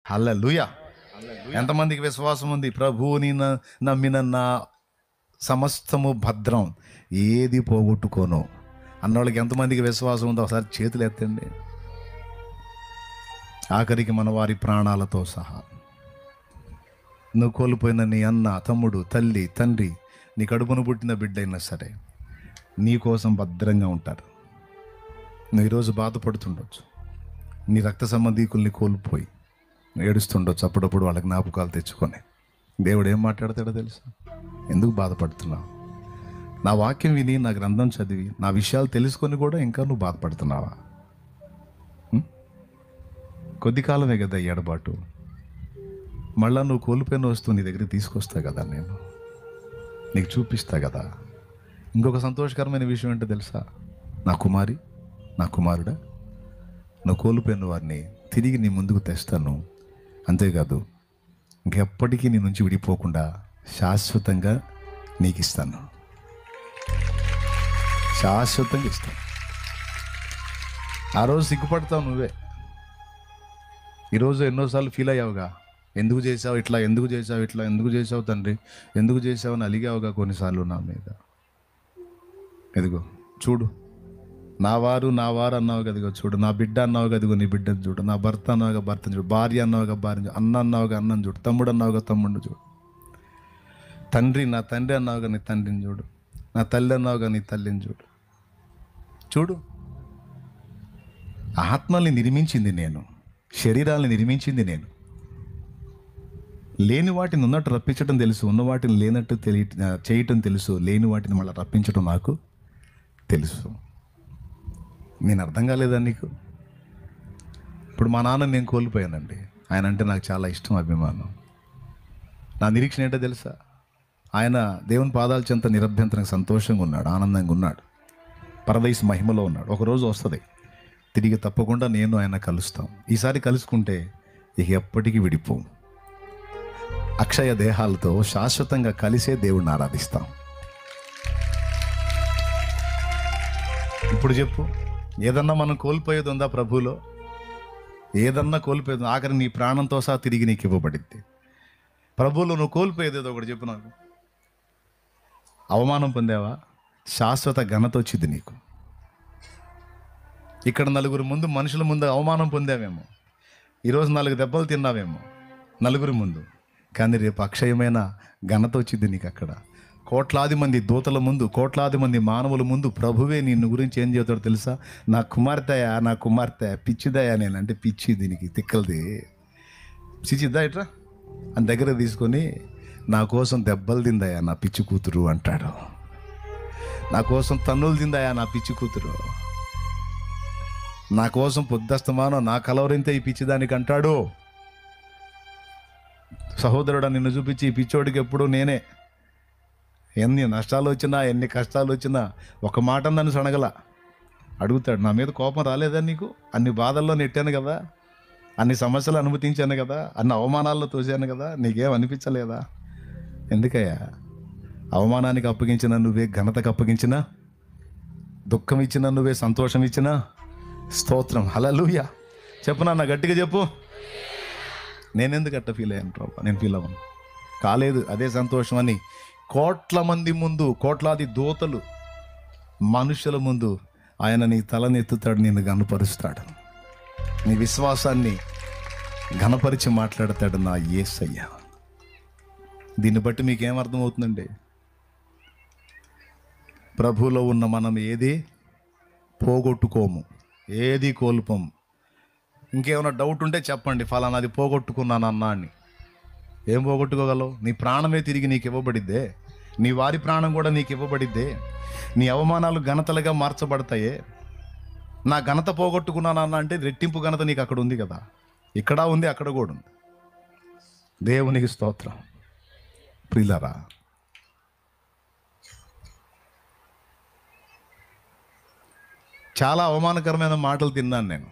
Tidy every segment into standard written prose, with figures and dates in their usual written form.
హల్లెలూయా. ఎంతమందికి విశ్వాసం ఉంది? ప్రభువుని నమ్మిన నా సమస్తము భద్రం, ఏది పోగొట్టుకోను అన్నోళ్ళకి ఎంతమందికి విశ్వాసం ఉందో ఒకసారి చేతులు ఎత్తండి. ఆఖరికి మన వారి ప్రాణాలతో సహా నువ్వు కోల్పోయిన నీ అన్న, తమ్ముడు, తల్లి, తండ్రి, నీ కడుపును పుట్టిన బిడ్డ అయినా సరే నీ కోసం భద్రంగా ఉంటారు. నువ్వు ఈరోజు బాధపడుతుండొచ్చు, నీ రక్త సంబంధీకుల్ని కోల్పోయి ఏడుస్తుండొచ్చు. అప్పుడప్పుడు వాళ్ళ జ్ఞాపకాలు తెచ్చుకొని దేవుడు ఏం మాట్లాడతాడో తెలుసా? ఎందుకు బాధపడుతున్నావు? నా వాక్యం విని, నా గ్రంథం చదివి, నా విషయాలు తెలుసుకొని కూడా ఇంకా నువ్వు బాధపడుతున్నావా? కొద్ది కాలమే కదా ఈ ఎడబాటు. మళ్ళా నువ్వు కోల్పోయిన వస్తువు నీ దగ్గరికి తీసుకొస్తా కదా, నేను నీకు చూపిస్తా కదా. ఇంకొక సంతోషకరమైన విషయం ఏంటో తెలుసా? నా కుమారి, నా కుమారుడా, నువ్వు కోల్పోయిన వారిని తిరిగి నీ ముందుకు తెస్తాను. అంతేకాదు, ఇంకెప్పటికీ నీ నుంచి విడిపోకుండా శాశ్వతంగా నీకు ఇస్తాను. శాశ్వతంగా ఇస్తాను. ఆ రోజు సిగ్గుపడతావు నువ్వే. ఈరోజు ఎన్నోసార్లు ఫీల్ అయ్యావుగా, ఎందుకు చేసావు ఇట్లా, ఎందుకు చేసావు ఇట్లా, ఎందుకు చేసావు తండ్రి, ఎందుకు చేసావు అని అలిగావుగా కొన్నిసార్లు నా మీద. ఎదుగో చూడు, నా వారు అన్నావు కదిగో చూడు, నా బిడ్డ అన్నావు కదిగో నీ బిడ్డను చూడు, నా భర్త అన్నావుగా భర్తను చూడు, భార్య అన్నావుగా భార్యను చూడు, అన్న అన్నావుగా అన్నను చూడు, తమ్ముడు అన్నావుగా తమ్ముడిని చూడు, తండ్రి నా తండ్రి అన్నావుగా నీ తండ్రిని చూడు, నా తల్లి అన్నావుగా నీ తల్లిని చూడు. చూడు, ఆత్మల్ని నిర్మించింది నేను, శరీరాల్ని నిర్మించింది నేను. లేని వాటిని ఉన్నట్టు రప్పించడం తెలుసు, ఉన్న వాటిని లేనట్టు చేయటం తెలుసు, లేని వాటిని మళ్ళీ రప్పించడం నాకు తెలుసు. నేను అర్థం కాలేదా నీకు? ఇప్పుడు మా నాన్న నేను కోల్పోయానండి. ఆయన అంటే నాకు చాలా ఇష్టం, అభిమానం. నా నిరీక్షణ ఏంటో తెలుసా? ఆయన దేవుని పాదాల చెంత నిరభ్యంతరంగా సంతోషంగా ఉన్నాడు, ఆనందంగా ఉన్నాడు, పరదేశ మహిమలో ఉన్నాడు. ఒకరోజు వస్తుంది, తిరిగి తప్పకుండా నేను ఆయన కలుస్తాం. ఈసారి కలుసుకుంటే ఇక ఎప్పటికీ విడిపోం. అక్షయ దేహాలతో శాశ్వతంగా కలిసే దేవుడిని ఆరాధిస్తాం. ఇప్పుడు చెప్పు, ఏదన్నా మనం కోల్పోయేది ఉందా ప్రభువులో? ఏదన్నా కోల్పోయేది? ఆఖరి నీ ప్రాణంతో సహా తిరిగి నీకు ఇవ్వబడింది. ప్రభువులో నువ్వు కోల్పోయేది ఏదో ఒకటి చెప్పు నాకు. అవమానం పొందావా? శాశ్వత ఘనత వచ్చింది నీకు. ఇక్కడ నలుగురు ముందు, మనుషుల ముందు అవమానం పొందావేమో, ఈరోజు 4 దెబ్బలు తిన్నావేమో నలుగురి ముందు, కానీ రేపు అక్షయమైన ఘనత వచ్చింది నీకు. అక్కడ కోట్లాది మంది దూతల ముందు, కోట్లాది మంది మానవుల ముందు ప్రభువే నిన్ను గురించి ఏం చెబుతాడో తెలుసా? నా కుమార్తెయా, నా కుమార్తె, పిచ్చిదయా. నేనంటే పిచ్చి, దీనికి తిక్కలది, పిచ్చిద్దా ఇట్రా అని దగ్గర తీసుకొని, నా కోసం దెబ్బలు తిందయా నా పిచ్చి కూతురు అంటాడు. నా కోసం తన్నులు తిందయా నా పిచ్చి కూతురు. నా కోసం పొద్దస్తమానం నా కలవరింతే ఈ పిచ్చిదానికి అంటాడు. సహోదరుడా, నిన్ను చూపించి ఈ పిచ్చోడికి ఎప్పుడు నేనే. ఎన్ని నష్టాలు వచ్చినా, ఎన్ని కష్టాలు వచ్చినా ఒక మాట నన్ను సనగల. అడుగుతాడు, నా మీద కోపం రాలేదా నీకు? అన్ని బాధల్లో నెట్టాను కదా, అన్ని సమస్యలు అనుమతించాను కదా, అన్ని అవమానాల్లో తోసాను కదా, నీకేం అనిపించలేదా? ఎందుకయ్యా? అవమానానికి అప్పగించిన నువ్వే, ఘనతకు అప్పగించినా, దుఃఖం ఇచ్చిన నువ్వే, సంతోషం ఇచ్చినా స్తోత్రం. హల్లెలూయా. చెప్పు నాన్న, గట్టిగా చెప్పు. నేనెందుకు అట్ట ఫీల్ అయ్యాను ప్రభా? నేను ఫీల్ అవ్వను, కాలేదు, అదే సంతోషం అని కోట్ల మంది ముందు, కోట్లాది దూతలు, మనుషుల ముందు ఆయన నీ తలనెత్తుతాడు, నిన్ను ఘనపరుస్తాడు, నీ విశ్వాసాన్ని ఘనపరిచి మాట్లాడతాడు నా యేసయ్య. దీన్ని బట్టి మీకేమర్థమవుతుందండి? ప్రభువులో ఉన్న మనం ఏది పోగొట్టుకోము, ఏది కోల్పోము. ఇంకేమైనా డౌట్ ఉంటే చెప్పండి, ఫలానాది పోగొట్టుకున్నానన్నా అని. ఏం పోగొట్టుకోగలవు? నీ ప్రాణమే తిరిగి నీకు ఇవ్వబడిద్దే, నీ వారి ప్రాణం కూడా నీకు ఇవ్వబడిద్దే, నీ అవమానాలు ఘనతలుగా మార్చబడతాయే. నా ఘనత పోగొట్టుకున్నానన్నా అంటే రెట్టింపు ఘనత నీకు అక్కడ ఉంది కదా, ఇక్కడ ఉంది, అక్కడ కూడా ఉంది. దేవునికి స్తోత్రం. ప్రియులారా, చాలా అవమానకరమైన మాటలు తిన్నాను నేను.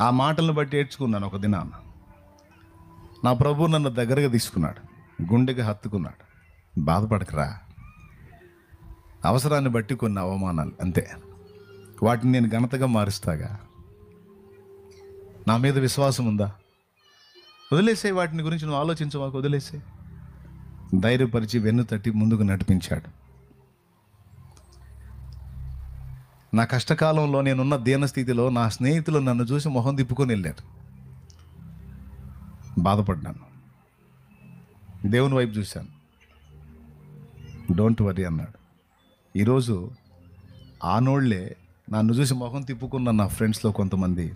ఆ మాటలను బట్టి ఏడ్చుకున్నాను. ఒక దినాన నా ప్రభు నన్ను దగ్గరగా తీసుకున్నాడు, గుండెకి హత్తుకున్నాడు. బాధపడకరా, అవసరాన్ని బట్టి కొన్ని అవమానాలు అంతే, వాటిని నేను ఘనతగా మారుస్తాగా. నా మీద విశ్వాసం ఉందా? వదిలేసే, వాటిని గురించి నువ్వు ఆలోచించవాకు, వదిలేసే. ధైర్యపరిచి వెన్ను తట్టి ముందుకు నడిపించాడు. నా కష్టకాలంలో నేనున్న దీనస్థితిలో నా స్నేహితులు నన్ను చూసి మొహం తిప్పుకొని వెళ్ళారు. బాధపడ్డాను. దేవుని వైపు చూశాను. డోంట్ వరీ అన్నాడు. ఈరోజు ఆనోళ్లే నన్ను చూసి మొహం తిప్పుకున్న నా ఫ్రెండ్స్లో కొంతమంది,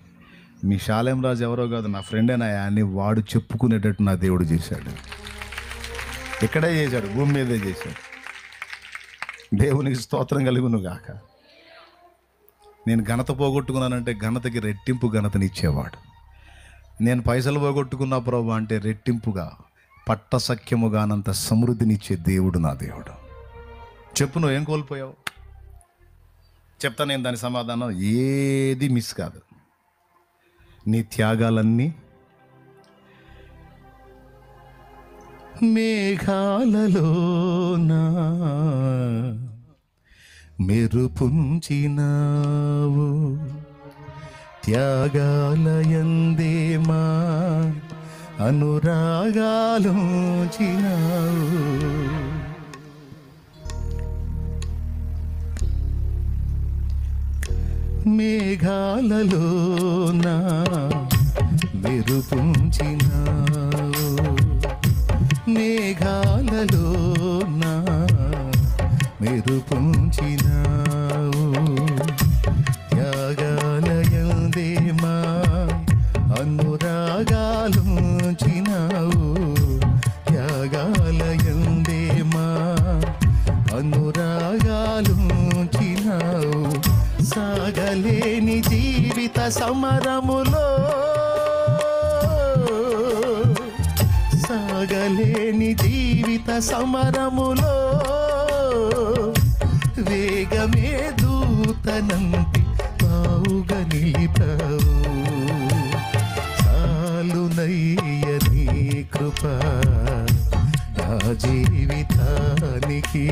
మీ శాలేం రాజు ఎవరో కాదు, నా ఫ్రెండేనాయా అని వాడు చెప్పుకునేటట్టు నా దేవుడు చేశాడు. ఇక్కడే చేశాడు, భూమి మీదే చేశాడు. దేవునికి స్తోత్రం కలుగును గాక. నేను ఘనత పోగొట్టుకున్నానంటే ఘనతకి రెట్టింపు ఘనతనిచ్చేవాడు. నేను పైసలు పోగొట్టుకున్నా ప్రభు అంటే రెట్టింపుగా పట్టసఖ్యముగానంత సమృద్ధినిచ్చే దేవుడు నా దేవుడు. చెప్పు, నువ్వు ఏం కోల్పోయావు? చెప్తా నేను దాని సమాధానం. ఏది మిస్ కాదు. నీ త్యాగాలన్నీ మేఘాలలోనా మెరుపుంచినావు, త్యాగాలయందేమా అనురాగాలుంచినావు. మేఘాలలోనా మెరుపుంచినావు, మేఘాలలోనా మెరుపుంచినావు, త్యాగాలయందేమా అనురాగాలుంచినావు, త్యాగాలయందేమా అనురాగాలుంచినావు. సాగలేని జీవిత సమరములో, సాగలేని జీవిత సమరములో వేగమే దూతనంటి పావుగా నిలిపావు. చాలునయ్య నీ కృప నా జీవితానికి.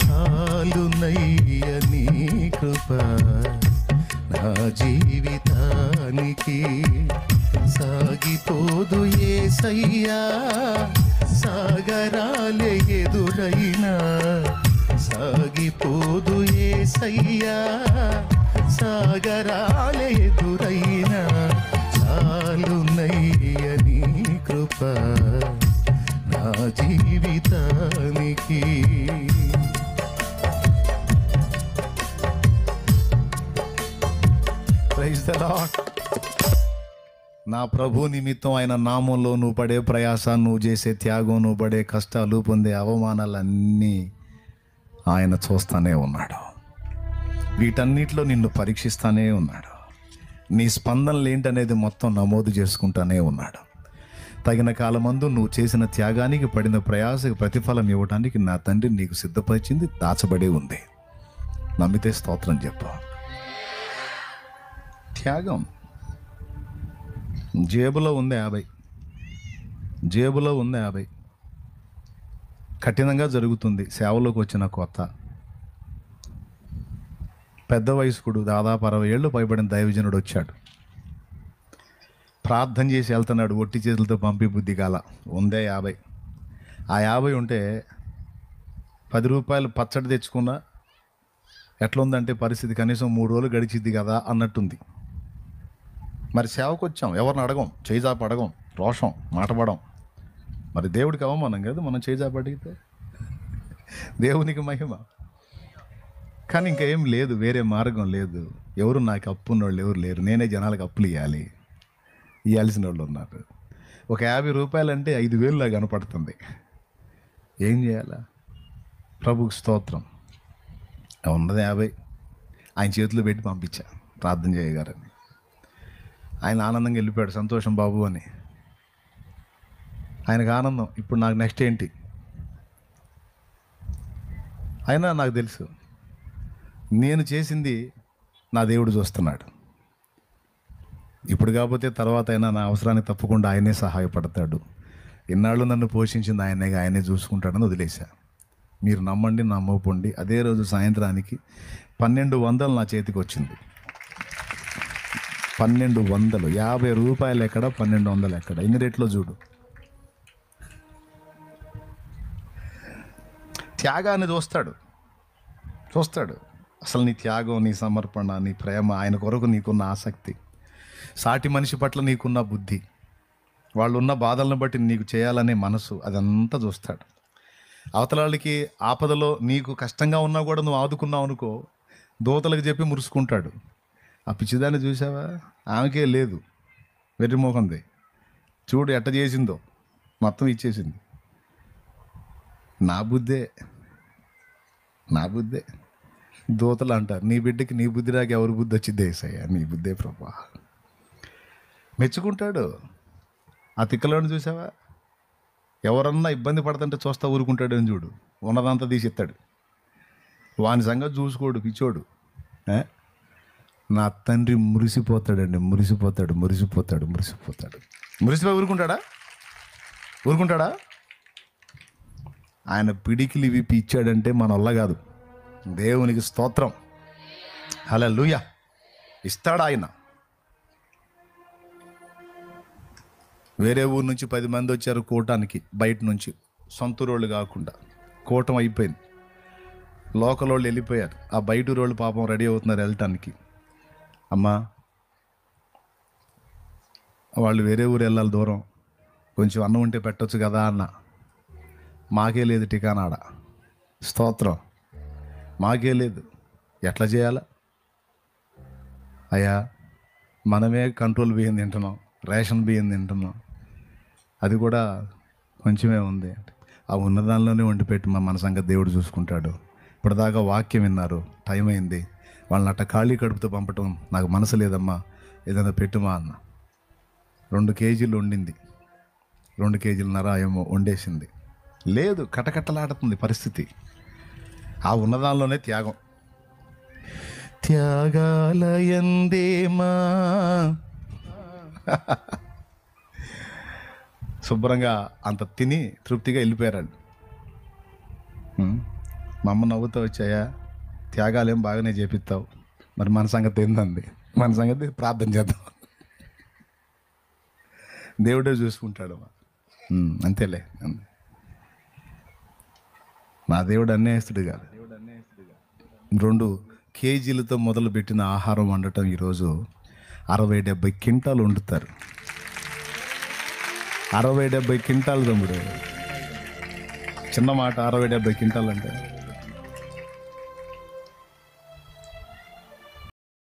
చాలునయ్య నీ కృప నా జీవితానికి. సాగిపోదు యేసయ్యా సాగరాలే ఎదురైనా, సాగిపోదు యేసయ్యా సాగరాలే ఎదురైనా. చాలునయ్య నీ కృప నా జీవితానికి. Praise the Lord. నా ప్రభు నిమిత్తం ఆయన నామంలో నువ్వు పడే ప్రయాస, నువ్వు చేసే త్యాగం, నువ్వు పడే కష్టాలు, పొందే అవమానాలన్నీ ఆయన చూస్తానే ఉన్నాడు. వీటన్నిటిలో నిన్ను పరీక్షిస్తానే ఉన్నాడు. నీ స్పందనలు ఏంటనేది మొత్తం నమోదు చేసుకుంటానే ఉన్నాడు. తగిన కాలమందు నువ్వు చేసిన త్యాగానికి, పడిన ప్రయాసకు ప్రతిఫలం ఇవ్వడానికి నా తండ్రి నీకు సిద్ధపరిచింది దాచబడి ఉంది. నమ్మితే స్తోత్రం చెప్పు. త్యాగం జేబులో ఉంది 50, జేబులో ఉంది 50. కఠినంగా జరుగుతుంది. సేవలోకి వచ్చిన కొత్త పెద్ద వయస్కుడు, దాదాపు 60 ఏళ్ళు పైబడిన దైవజనుడు వచ్చాడు. ప్రార్థన చేసి వెళ్తున్నాడు. ఒట్టి చేతులతో పంపి బుద్ధి కాల. ఉందే 50. ఆ 50 ఉంటే 10 రూపాయలు పచ్చడి తెచ్చుకున్నా ఎట్లుందంటే పరిస్థితి కనీసం 3 రోజులు గడిచిద్ది కదా అన్నట్టుంది. మరి సేవకు వచ్చాం, ఎవరిని అడగం, చేజాప అడగం, రోషం మాటపడం. మరి దేవుడికి అవమానం కదా మనం చేజాప అడిగితే. దేవునికి మహిమ. కానీ ఇంకా ఏం లేదు, వేరే మార్గం లేదు. ఎవరు నాకు అప్పు ఉన్నోళ్ళు ఎవరు లేరు. నేనే జనాలకు అప్పులు ఇవ్వాల్సిన వాళ్ళు ఉన్నారు. ఒక 50 రూపాయలంటే 5,000 కనపడుతుంది. ఏం చేయాలా? ప్రభుకి స్తోత్రం. ఉన్నది 50 ఆయన చేతిలో పెట్టి పంపించా, ప్రార్థన చేయగారని. ఆయన ఆనందంగా వెళ్ళిపోయాడు. సంతోషం బాబు అని. ఆయనకు ఆనందం. ఇప్పుడు నాకు నెక్స్ట్ ఏంటి? అయినా నాకు తెలుసు నేను చేసింది నా దేవుడు చూస్తున్నాడు. ఇప్పుడు కాకపోతే తర్వాత అయినా నా అవసరానికి తప్పకుండా ఆయనే సహాయపడతాడు. ఇన్నాళ్ళు నన్ను పోషించింది ఆయనే చూసుకుంటాడని వదిలేశా. మీరు నమ్మండి నమ్మకపోండి, అదే రోజు సాయంత్రానికి 1200 నా చేతికి వచ్చింది. 1200, 50 రూపాయలు ఎక్కడ, 1200 ఎక్కడ, ఎన్ని రేట్లో చూడు. త్యాగాన్ని చూస్తాడు. అసలు నీ త్యాగం, నీ సమర్పణ, నీ ప్రేమ, ఆయన కొరకు నీకున్న ఆసక్తి, సాటి మనిషి పట్ల నీకున్న బుద్ధి, వాళ్ళు ఉన్న బాధలను బట్టి నీకు చేయాలనే మనసు, అదంతా చూస్తాడు. అవతల వాళ్ళకి ఆపదలో నీకు కష్టంగా ఉన్నా కూడా నువ్వు ఆదుకున్నావు అనుకో, దోతలకు చెప్పి మురుసుకుంటాడు. ఆ పిచ్చిదాన్ని చూసావా, ఆమెకే లేదు, వెర్రిమోహంది, చూడు ఎట్ట చేసిందో, మొత్తం ఇచ్చేసింది. నా బుద్ధే దోతలు అంటారు, నీ బిడ్డకి నీ బుద్ధి రాక ఎవరి బుద్ధి వచ్చిందే ఏసయ్యా, నీ బుద్ధే ప్రభా. మెచ్చుకుంటాడు. ఆ తిక్కలోని చూసావా, ఎవరన్నా ఇబ్బంది పడుతుంటే చూస్తా ఊరుకుంటాడు అని చూడు, ఉన్నదంతా తీసిస్తాడు. వాని సంగతి చూసుకోడు పిచ్చోడు. నా తండ్రి మురిసిపోతాడండి, మురిసిపోయి ఊరుకుంటాడా? ఆయన పిడికిలి విప్పి ఇచ్చాడంటే మన వల్ల కాదు. దేవునికి స్తోత్రం, హల్లెలూయా. ఇస్తాడు ఆయన. వేరే ఊరు నుంచి 10 మంది వచ్చారు కూటానికి, బయట నుంచి, సొంతూరోళ్ళు కాకుండా. కూటం అయిపోయింది, లోకల్ వాళ్ళు వెళ్ళిపోయారు. ఆ బయట ఊరోళ్ళు పాపం రెడీ అవుతున్నారు వెళ్ళటానికి. అమ్మా, వాళ్ళు వేరే ఊరు వెళ్ళాలి, దూరం, కొంచెం అన్నం ఉంటే పెట్టవచ్చు కదా అన్న. మాకే లేదు టికానాడ, స్తోత్రం, మాకే లేదు, ఎట్లా చేయాలా అయ్యా? మనమే కంట్రోల్ బియ్యం తింటున్నాం, రేషన్ బియ్యం తింటున్నాం, అది కూడా కొంచెమే ఉంది. ఆ ఉన్నదానిలోనే వండి పెట్టి మన సంగతి దేవుడు చూసుకుంటాడు. ఇప్పటిదాకా వాక్యం విన్నారు, టైం అయింది, వాళ్ళని అట్ట ఖాళీ కడుపుతో పంపటం నాకు మనసు లేదమ్మా, ఏదైనా పెట్టుమా అన్న. 2 కేజీలు వండింది, 2 కేజీలన్నర ఏమో వండేసింది. లేదు, కటకట్టలాడుతుంది పరిస్థితి. ఆ ఉన్నదానిలోనే త్యాగం. త్యాగాలయందేమా శుభ్రంగా అంత తిని తృప్తిగా వెళ్ళిపోయారండి. మా అమ్మ నవ్వుతూ వచ్చాయా, త్యాగాలేం బాగానే చేపిస్తావు, మరి మన సంగతి ఏందండి, మన సంగతి ప్రార్థన చేద్దాం, దేవుడే చూసుకుంటాడు. అంతేలే, నా దేవుడు అన్యాయస్తుడు కాదు. 2 కేజీలతో మొదలుపెట్టిన ఆహారం వండటం ఈరోజు 60-70 క్వింటాలు వండుతారు. 60-70 క్వింటాలు తమ్ముడు, చిన్న మాట. 60-70 క్వింటాలు అంటే